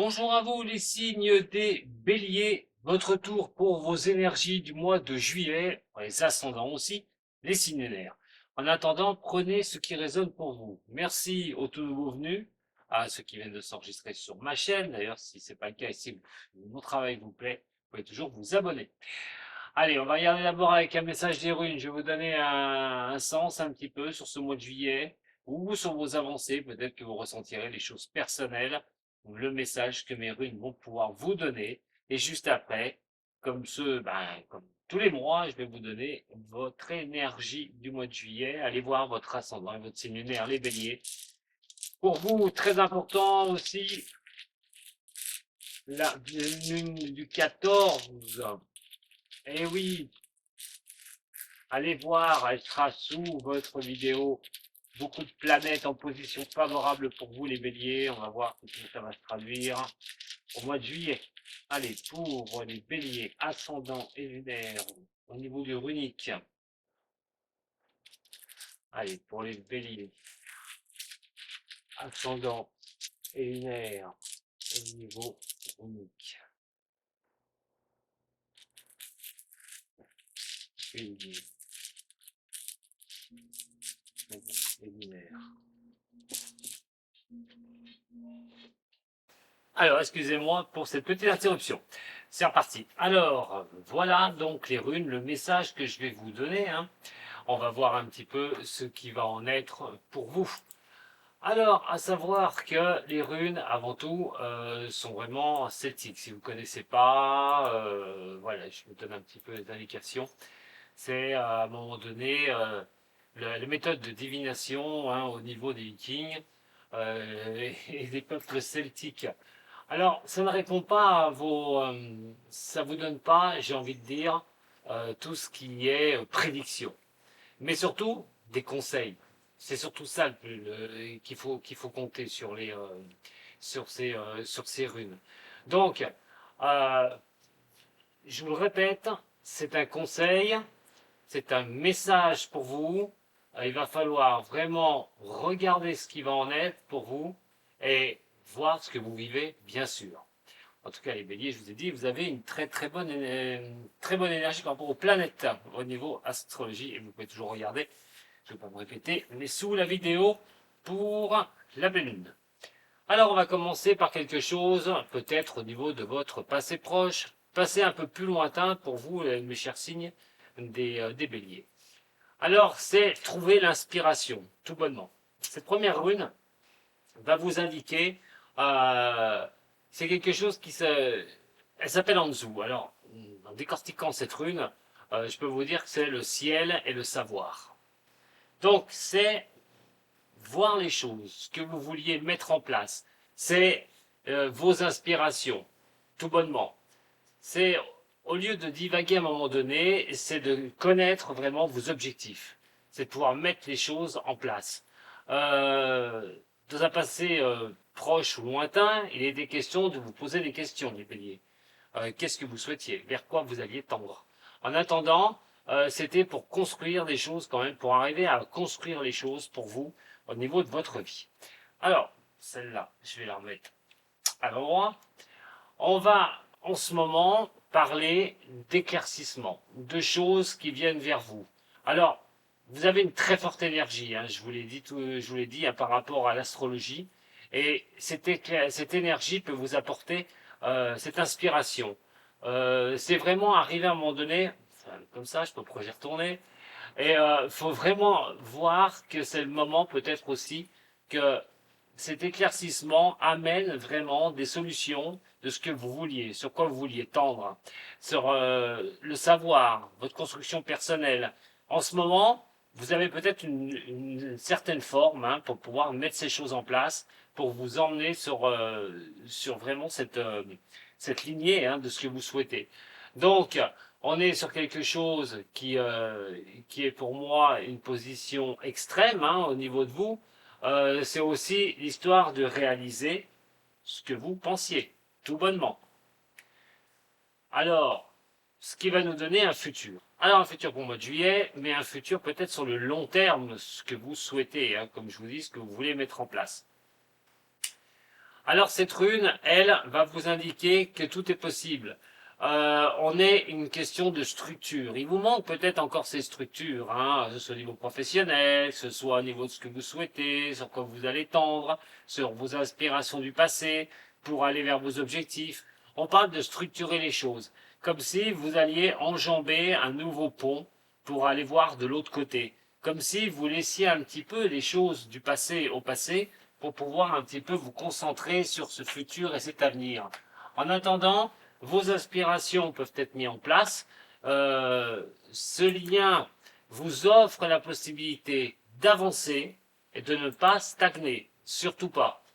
Bonjour à vous les signes des béliers, votre tour pour vos énergies du mois de juillet, les ascendants aussi, les signes lunaires. En attendant, prenez ce qui résonne pour vous. Merci aux tout nouveaux venus, à ceux qui viennent de s'enregistrer sur ma chaîne. D'ailleurs, si ce n'est pas le cas et si mon travail vous plaît, vous pouvez toujours vous abonner. Allez, on va regarder d'abord avec un message des runes. Je vais vous donner un sens un petit peu sur ce mois de juillet ou sur vos avancées. Peut-être que vous ressentirez les choses personnelles ou le message que mes runes vont pouvoir vous donner. Et juste après, comme tous les mois, je vais vous donner votre énergie du mois de juillet. Allez voir votre ascendant et votre signe lunaire, les béliers. Pour vous, très important aussi, la lune du 14. Eh oui, allez voir, elle sera sous votre vidéo. Beaucoup de planètes en position favorable pour vous les béliers. On va voir comment ça va se traduire au mois de juillet. Allez, pour les béliers, ascendant et lunaire, au niveau du runique. Allez, pour les béliers, ascendant et lunaire, au niveau runique. Bélier, et lunaire. Alors, excusez-moi pour cette petite interruption. C'est reparti. Alors, voilà donc les runes, le message que je vais vous donner. On va voir un petit peu ce qui va en être pour vous. Alors, à savoir que les runes, avant tout, sont vraiment celtiques. Si vous ne connaissez pas, voilà, je vous donne un petit peu les indications. C'est à un moment donné la méthode de divination au niveau des Vikings et des peuples celtiques. Alors, ça ne répond pas à vos, ça vous donne pas, j'ai envie de dire, tout ce qui est prédiction, mais surtout des conseils. C'est surtout ça qu'il faut compter sur ces runes. Donc, euh, je vous le répète, c'est un conseil, c'est un message pour vous. Il va falloir vraiment regarder ce qui va en être pour vous et voir ce que vous vivez, bien sûr. En tout cas, les béliers, je vous ai dit, vous avez une très bonne énergie par rapport aux planètes au niveau astrologie. Et vous pouvez toujours regarder, je ne vais pas me répéter, mais sous la vidéo pour la pleine lune. Alors, on va commencer par quelque chose, peut-être au niveau de votre passé proche, passé un peu plus lointain pour vous, mes chers signes des béliers. Alors, c'est trouver l'inspiration, tout bonnement. Cette première rune va vous indiquer, c'est quelque chose elle s'appelle Anzu. Alors, en décortiquant cette rune, je peux vous dire que c'est le ciel et le savoir. Donc, c'est voir les choses, ce que vous vouliez mettre en place. C'est vos inspirations, tout bonnement. C'est, au lieu de divaguer à un moment donné, c'est de connaître vraiment vos objectifs. C'est de pouvoir mettre les choses en place. Dans un passé proche ou lointain, il est des questions de vous poser des questions, les béliers. Qu'est-ce que vous souhaitiez? Vers quoi vous alliez tendre? En attendant, c'était pour construire des choses quand même, pour arriver à construire les choses pour vous au niveau de votre vie. Alors, celle-là, je vais la remettre à l'endroit. On va en ce moment parler d'éclaircissement, de choses qui viennent vers vous. Alors, vous avez une très forte énergie, je vous l'ai dit par rapport à l'astrologie, et cette énergie peut vous apporter cette inspiration. C'est vraiment arriver à un moment donné, comme ça, je peux y retourner, et il faut vraiment voir que c'est le moment peut-être aussi que cet éclaircissement amène vraiment des solutions de ce que vous vouliez, sur quoi vous vouliez tendre, sur le savoir, votre construction personnelle. En ce moment, vous avez peut-être une certaine forme pour pouvoir mettre ces choses en place, pour vous emmener sur vraiment cette lignée de ce que vous souhaitez. Donc, on est sur quelque chose qui est pour moi une position extrême au niveau de vous. C'est aussi l'histoire de réaliser ce que vous pensiez, tout bonnement. Alors, ce qui va nous donner un futur. Alors, un futur pour le mois de juillet, mais un futur peut-être sur le long terme, ce que vous souhaitez, comme je vous dis, ce que vous voulez mettre en place. Alors cette rune, elle, va vous indiquer que tout est possible. On est une question de structure. Il vous manque peut-être encore ces structures, hein, que ce soit au niveau professionnel, que ce soit au niveau de ce que vous souhaitez, sur quoi vous allez tendre, sur vos aspirations du passé, pour aller vers vos objectifs. On parle de structurer les choses, comme si vous alliez enjamber un nouveau pont pour aller voir de l'autre côté, comme si vous laissiez un petit peu les choses du passé au passé, pour pouvoir un petit peu vous concentrer sur ce futur et cet avenir. En attendant, vos aspirations peuvent être mises en place. Ce lien vous offre la possibilité d'avancer et de ne pas stagner, surtout pas.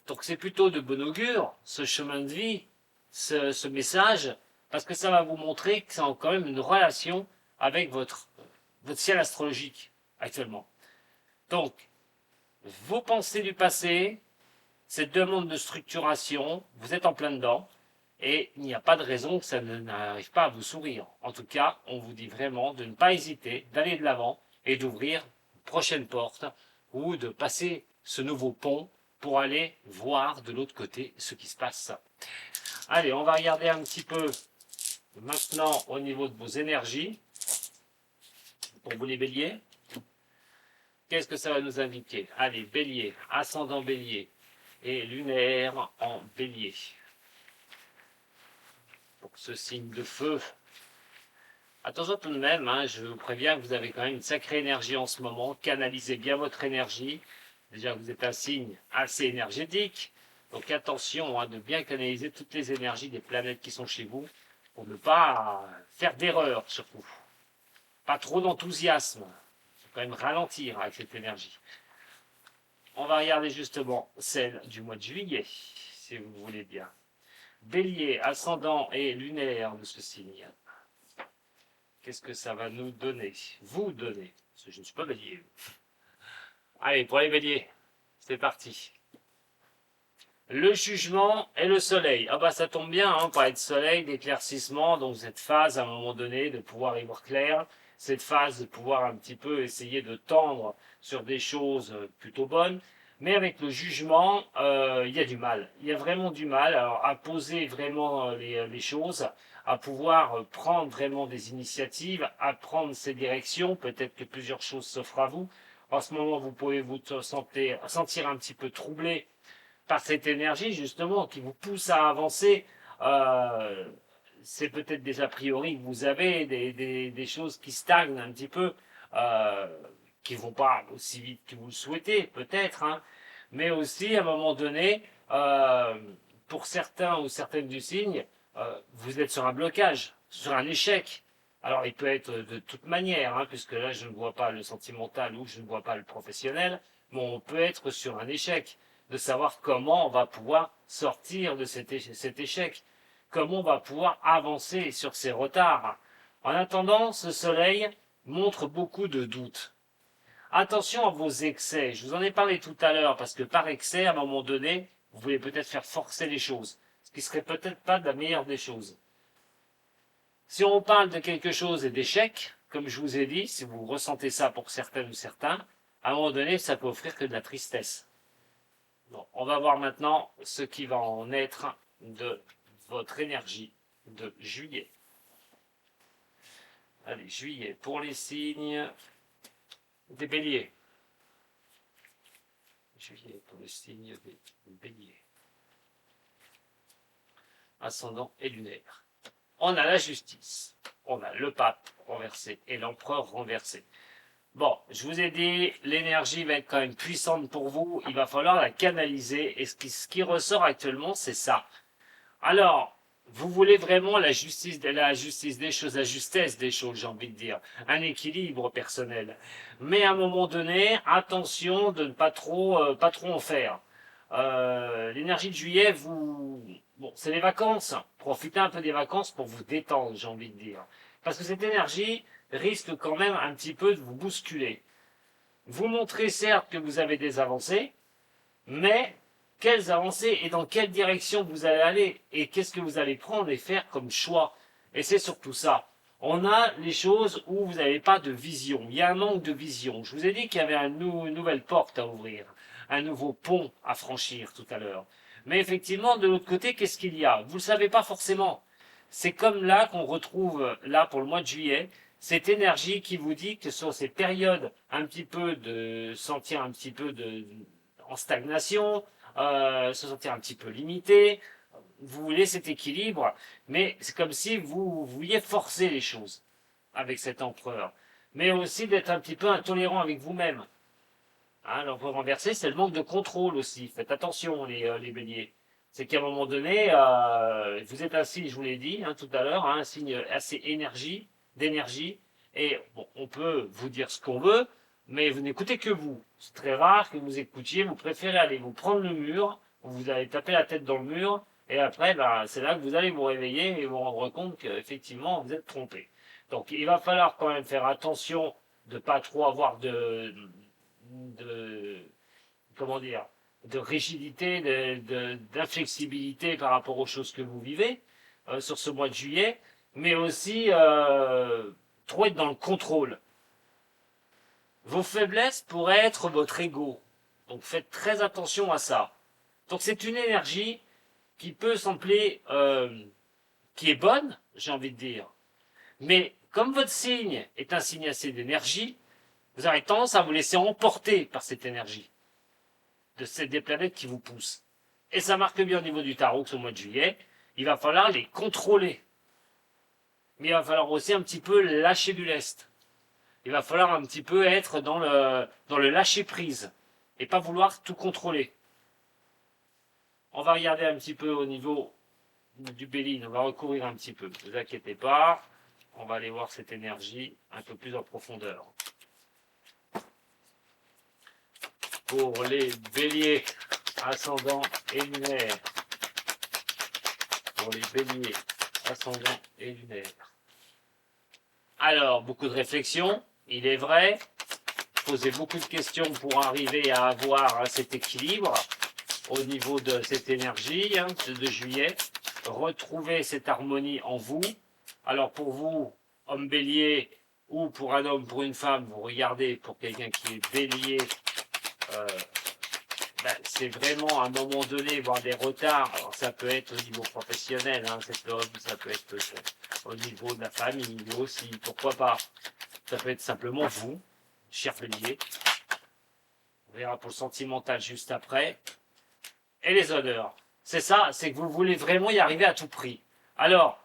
Donc c'est plutôt de bon augure, ce chemin de vie, ce message, parce que ça va vous montrer que ça a quand même une relation avec votre ciel astrologique actuellement. Donc, vos pensées du passé, cette demande de structuration, vous êtes en plein dedans, et il n'y a pas de raison que ça n'arrive pas à vous sourire. En tout cas, on vous dit vraiment de ne pas hésiter, d'aller de l'avant et d'ouvrir une prochaine porte ou de passer ce nouveau pont pour aller voir de l'autre côté ce qui se passe. Allez, on va regarder un petit peu maintenant au niveau de vos énergies pour vous les béliers. Qu'est-ce que ça va nous indiquer? Allez, bélier, ascendant bélier et lunaire en bélier. Pour ce signe de feu. Attention tout de même, hein, je vous préviens que vous avez quand même une sacrée énergie en ce moment. Canalisez bien votre énergie. Déjà, vous êtes un signe assez énergétique. Donc attention hein, de bien canaliser toutes les énergies des planètes qui sont chez vous pour ne pas faire d'erreur surtout. Pas trop d'enthousiasme. Il faut quand même ralentir avec cette énergie. On va regarder justement celle du mois de juillet, si vous voulez bien. Bélier, ascendant et lunaire de ce signe. Qu'est-ce que ça va nous donner? Vous donner. Parce que je ne suis pas bélier. Allez, pour les béliers, c'est parti. Le jugement et le soleil. Ah bah ça tombe bien, hein, on parlait de soleil, d'éclaircissement, donc cette phase à un moment donné de pouvoir y voir clair, cette phase de pouvoir un petit peu essayer de tendre sur des choses plutôt bonnes, mais avec le jugement, il y a du mal. Il y a vraiment du mal alors, à poser vraiment les choses, à pouvoir prendre vraiment des initiatives, à prendre ces directions. Peut-être que plusieurs choses s'offrent à vous. En ce moment, vous pouvez vous sentir un petit peu troublé par cette énergie justement qui vous pousse à avancer. C'est peut-être des a priori que vous avez, des choses qui stagnent un petit peu, qui ne vont pas aussi vite que vous le souhaitez, peut-être, hein, mais aussi à un moment donné, pour certains ou certaines du signe, vous êtes sur un blocage, sur un échec. Alors il peut être de toute manière, hein, puisque là je ne vois pas le sentimental ou je ne vois pas le professionnel, mais on peut être sur un échec, de savoir comment on va pouvoir sortir de cet échec, comment on va pouvoir avancer sur ces retards. En attendant, ce soleil montre beaucoup de doutes. Attention à vos excès, je vous en ai parlé tout à l'heure, parce que par excès, à un moment donné, vous voulez peut-être faire forcer les choses, ce qui serait peut-être pas de la meilleure des choses. Si on parle de quelque chose et d'échec, comme je vous ai dit, si vous ressentez ça pour certaines ou certains, à un moment donné, ça peut offrir que de la tristesse. Bon, on va voir maintenant ce qui va en être de votre énergie de juillet. Allez, juillet, pour les signes des béliers. Juillet, pour les signes des béliers. Ascendant et lunaire. On a la justice, on a le pape renversé et l'empereur renversé. Bon, je vous ai dit, l'énergie va être quand même puissante pour vous, il va falloir la canaliser, et ce qui ressort actuellement, c'est ça. Alors, vous voulez vraiment la justice des choses, la justesse des choses, j'ai envie de dire, un équilibre personnel. Mais à un moment donné, attention de ne pas trop en faire. L'énergie de juillet, bon, c'est les vacances, profitez un peu des vacances pour vous détendre, j'ai envie de dire. Parce que cette énergie risque quand même un petit peu de vous bousculer. Vous montrez certes que vous avez des avancées, mais quelles avancées et dans quelle direction vous allez aller et qu'est-ce que vous allez prendre et faire comme choix. Et c'est surtout ça. On a les choses où vous n'avez pas de vision. Il y a un manque de vision. Je vous ai dit qu'il y avait une nouvelle porte à ouvrir. un nouveau pont à franchir tout à l'heure. Mais effectivement, de l'autre côté, qu'est-ce qu'il y a? Vous ne le savez pas forcément. C'est comme là qu'on retrouve, là pour le mois de juillet, cette énergie qui vous dit que sur ces périodes un petit peu de sentir un petit peu en stagnation, se sentir un petit peu limité, vous voulez cet équilibre, mais c'est comme si vous vouliez forcer les choses avec cet empereur, mais aussi d'être un petit peu intolérant avec vous-même. Hein, l'empereur renversé, c'est le manque de contrôle aussi. Faites attention, les béliers. C'est qu'à un moment donné, vous êtes un signe, je vous l'ai dit tout à l'heure, un signe assez d'énergie, et bon, on peut vous dire ce qu'on veut, mais vous n'écoutez que vous. C'est très rare que vous écoutiez, vous préférez aller vous prendre le mur, vous allez taper la tête dans le mur, et après, c'est là que vous allez vous réveiller et vous rendre compte qu'effectivement, vous êtes trompé. Donc, il va falloir quand même faire attention de ne pas trop avoir de comment dire, de rigidité, d'inflexibilité par rapport aux choses que vous vivez sur ce mois de juillet, mais aussi trop être dans le contrôle. Vos faiblesses pourraient être votre ego. Donc faites très attention à ça. Donc c'est une énergie qui peut sembler, qui est bonne, j'ai envie de dire. Mais comme votre signe est un signe assez d'énergie, vous avez tendance à vous laisser emporter par cette énergie des planètes qui vous poussent. Et ça marque bien au niveau du tarot que ce mois de juillet, il va falloir les contrôler. Mais il va falloir aussi un petit peu lâcher du lest. Il va falloir un petit peu être dans le lâcher prise et pas vouloir tout contrôler. On va regarder un petit peu au niveau du Béline, on va recourir un petit peu, ne vous inquiétez pas, on va aller voir cette énergie un peu plus en profondeur. Pour les béliers, ascendant et lunaire. Pour les béliers, ascendant et lunaire. Alors, beaucoup de réflexions, il est vrai. Poser beaucoup de questions pour arriver à avoir cet équilibre au niveau de cette énergie de juillet. Retrouver cette harmonie en vous. Alors pour vous, homme bélier, ou pour un homme, pour une femme, vous regardez pour quelqu'un qui est bélier, c'est vraiment à un moment donné voir des retards. Alors ça peut être au niveau professionnel, cet homme, ça peut être au niveau de la famille aussi, pourquoi pas. Ça peut être simplement vous, cher bélier. On verra pour le sentimental juste après. Et les honneurs. C'est ça, c'est que vous voulez vraiment y arriver à tout prix. Alors,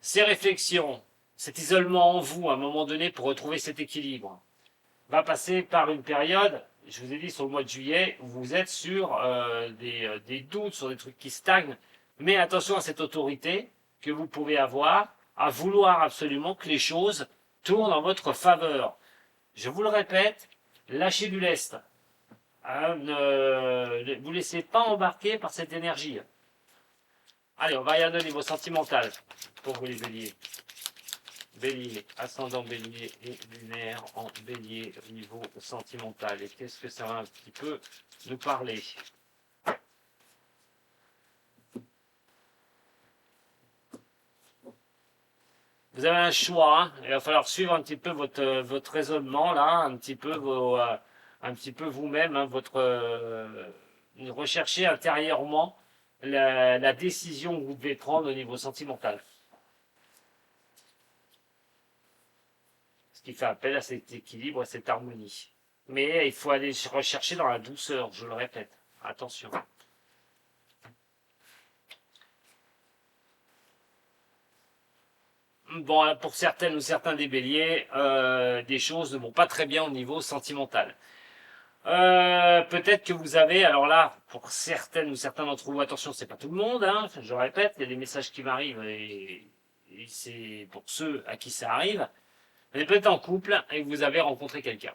ces réflexions, cet isolement en vous à un moment donné pour retrouver cet équilibre, va passer par une période, je vous ai dit sur le mois de juillet, où vous êtes sur des doutes, sur des trucs qui stagnent, mais attention à cette autorité que vous pouvez avoir, à vouloir absolument que les choses tournent en votre faveur. Je vous le répète, lâchez du lest. Ne vous laissez pas embarquer par cette énergie. Allez, on va regarder au niveau sentimental pour vous les béliers. Bélier, ascendant bélier et lunaire en bélier au niveau sentimental. Et qu'est-ce que ça va un petit peu nous parler? Vous avez un choix, il va falloir suivre un petit peu votre raisonnement là, un petit peu vous-même, rechercher intérieurement la décision que vous devez prendre au niveau sentimental. Ce qui fait appel à cet équilibre, à cette harmonie. Mais il faut aller rechercher dans la douceur, je le répète. Attention. Bon, pour certaines ou certains des béliers, des choses ne vont pas très bien au niveau sentimental. Peut-être que vous avez, alors là, pour certaines ou certains d'entre vous, attention, c'est pas tout le monde, je le répète, il y a des messages qui m'arrivent et c'est pour ceux à qui ça arrive. Vous êtes peut-être en couple et vous avez rencontré quelqu'un.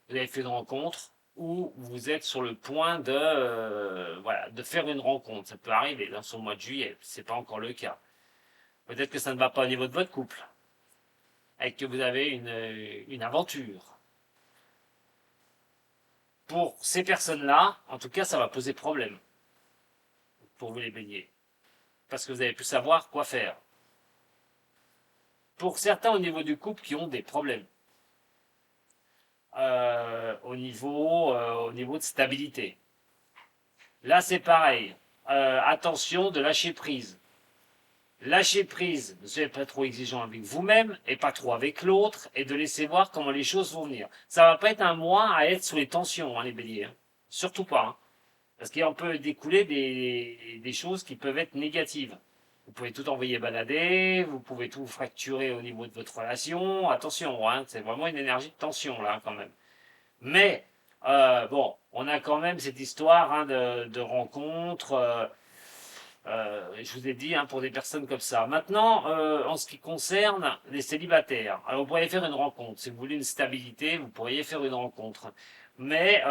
Vous avez fait une rencontre ou vous êtes sur le point de faire une rencontre. Ça peut arriver dans ce mois de juillet, c'est pas encore le cas. Peut-être que ça ne va pas au niveau de votre couple et que vous avez une aventure. Pour ces personnes-là, en tout cas, ça va poser problème pour vous les béliers. Parce que vous avez pu savoir quoi faire. Pour certains au niveau du couple qui ont des problèmes. au niveau de stabilité. Là, c'est pareil. Attention de lâcher prise. Lâcher prise, ne soyez pas trop exigeant avec vous-même et pas trop avec l'autre et de laisser voir comment les choses vont venir. Ça va pas être un mois à être sous les tensions, hein, les béliers. Hein. Surtout pas. Hein. Parce qu'il peut découler des choses qui peuvent être négatives. Vous pouvez tout envoyer balader, vous pouvez tout fracturer au niveau de votre relation. Attention, hein, c'est vraiment une énergie de tension là quand même. Mais bon, on a quand même cette histoire hein, de rencontre. Je vous ai dit hein, pour des personnes comme ça. Maintenant, en ce qui concerne les célibataires, alors vous pourriez faire une rencontre. Si vous voulez une stabilité, vous pourriez faire une rencontre. Mais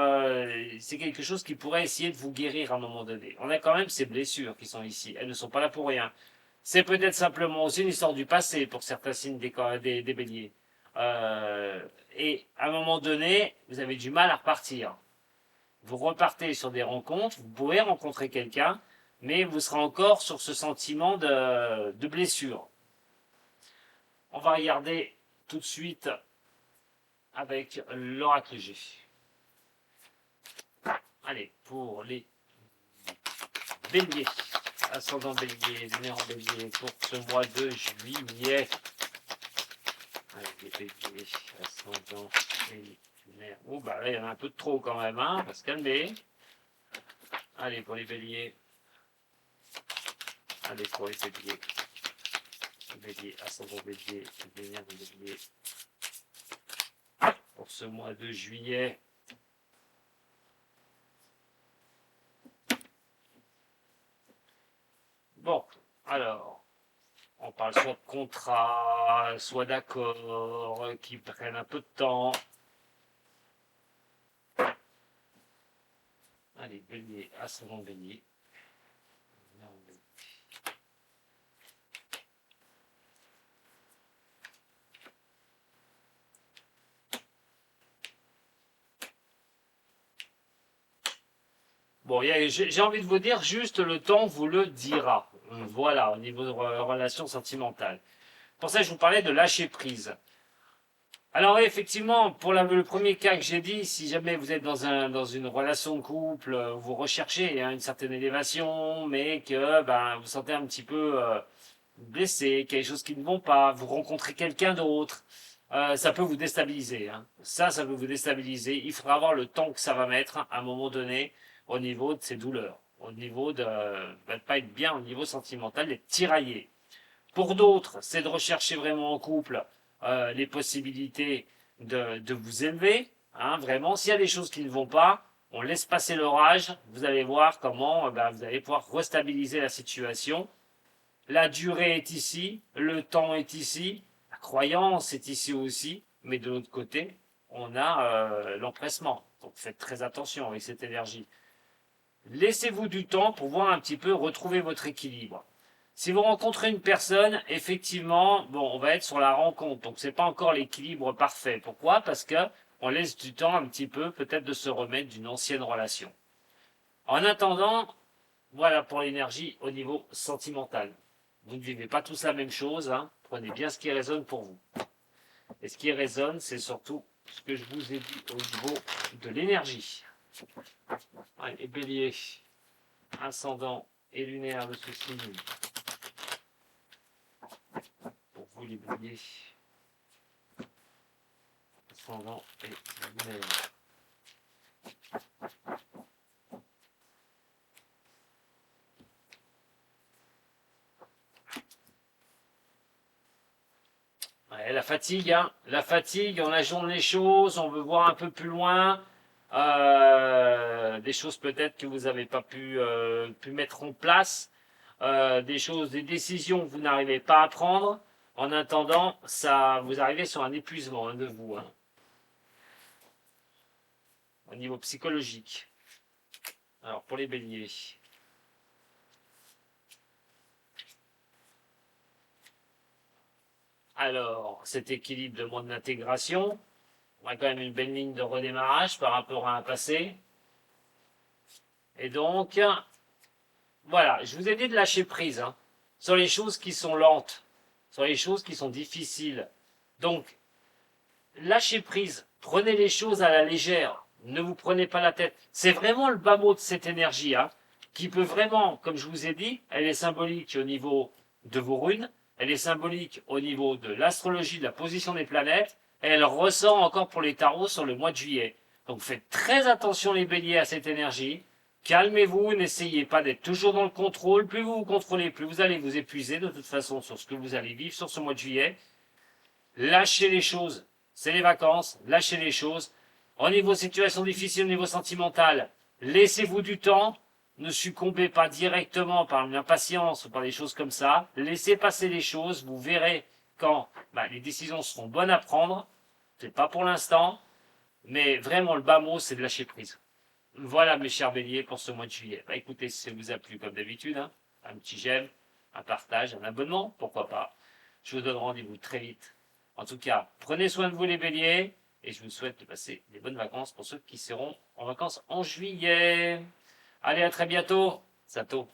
c'est quelque chose qui pourrait essayer de vous guérir à un moment donné. On a quand même ces blessures qui sont ici. Elles ne sont pas là pour rien. C'est peut-être simplement aussi une histoire du passé pour certains signes des béliers. Et à un moment donné, vous avez du mal à repartir. Vous repartez sur des rencontres, vous pourrez rencontrer quelqu'un, mais vous serez encore sur ce sentiment de blessure. On va regarder tout de suite avec l'oracle G. Allez, pour les béliers, ascendant bélier, lunaire en bélier, pour ce mois de juillet. Allez, les béliers, ascendant et lunaire. Oh, bah là, il y en a un peu de trop quand même, hein, on va se calmer. Allez, pour les béliers. Allez, pour les béliers. Bélier, ascendant bélier, lunaire en bélier. Pour ce mois de juillet. Bon, alors, on parle soit de contrat, soit d'accords qui prennent un peu de temps. Allez, bélier, ascendant bélier. Bon, j'ai envie de vous dire, juste le temps vous le dira. Voilà, au niveau de relations sentimentales. Pour ça, je vous parlais de lâcher prise. Alors effectivement, pour le premier cas que j'ai dit, si jamais vous êtes dans une relation de couple, vous recherchez hein, une certaine élévation, mais que ben, vous sentez un petit peu blessé, quelque chose qui ne vont pas, vous rencontrez quelqu'un d'autre, ça peut vous déstabiliser. Hein. Ça peut vous déstabiliser. Il faudra avoir le temps que ça va mettre à un moment donné au niveau de ces douleurs, au niveau de ne pas être bien au niveau sentimental, d'être tiraillé. Pour d'autres, c'est de rechercher vraiment en couple les possibilités de vous élever. Hein, vraiment, s'il y a des choses qui ne vont pas, on laisse passer l'orage. Vous allez voir comment vous allez pouvoir restabiliser la situation. La durée est ici, le temps est ici, la croyance est ici aussi, mais de l'autre côté, on a l'empressement. Donc faites très attention avec cette énergie. Laissez-vous du temps pour voir un petit peu retrouver votre équilibre. Si vous rencontrez une personne, effectivement, bon, on va être sur la rencontre, donc c'est pas encore l'équilibre parfait. Pourquoi? Parce que on laisse du temps un petit peu, peut-être de se remettre d'une ancienne relation. En attendant, voilà pour l'énergie au niveau sentimental. Vous ne vivez pas tous la même chose, hein. Prenez bien ce qui résonne pour vous. Et ce qui résonne, c'est surtout ce que je vous ai dit au niveau de l'énergie. Allez, bélier, ascendant et lunaire de ce signe. Pour vous les béliers, ascendant et lunaire. Ouais, la fatigue, hein. La fatigue, on ajourne les choses, on veut voir un peu plus loin. Des choses peut-être que vous n'avez pas pu mettre en place. Des choses, des décisions que vous n'arrivez pas à prendre. En attendant, ça, vous arrivez sur un épuisement hein, de vous, hein, au niveau psychologique. Alors, pour les béliers. Alors, cet équilibre demande l'intégration. On a quand même une belle ligne de redémarrage par rapport à un passé. Et donc, voilà, je vous ai dit de lâcher prise hein, sur les choses qui sont lentes, sur les choses qui sont difficiles. Donc, lâchez prise Prenez les choses à la légère. Ne vous prenez pas la tête. C'est vraiment le bas mot de cette énergie, hein, qui peut vraiment, comme je vous ai dit, elle est symbolique au niveau de vos runes, elle est symbolique au niveau de l'astrologie, de la position des planètes, et elle ressort encore pour les tarots sur le mois de juillet. Donc faites très attention les béliers à cette énergie. Calmez-vous, n'essayez pas d'être toujours dans le contrôle. Plus vous vous contrôlez, plus vous allez vous épuiser de toute façon sur ce que vous allez vivre sur ce mois de juillet. Lâchez les choses. C'est les vacances, lâchez les choses. Au niveau situation difficile, au niveau sentimental, laissez-vous du temps. Ne succombez pas directement par l'impatience ou par des choses comme ça. Laissez passer les choses. Vous verrez quand les décisions seront bonnes à prendre. C'est pas pour l'instant. Mais vraiment, le bas mot, c'est de lâcher prise. Voilà, mes chers béliers, pour ce mois de juillet. Écoutez, si ça vous a plu, comme d'habitude, hein, un petit j'aime, un partage, un abonnement, pourquoi pas. Je vous donne rendez-vous très vite. En tout cas, prenez soin de vous, les béliers, et je vous souhaite de passer des bonnes vacances pour ceux qui seront en vacances en juillet. Allez, à très bientôt. Sato.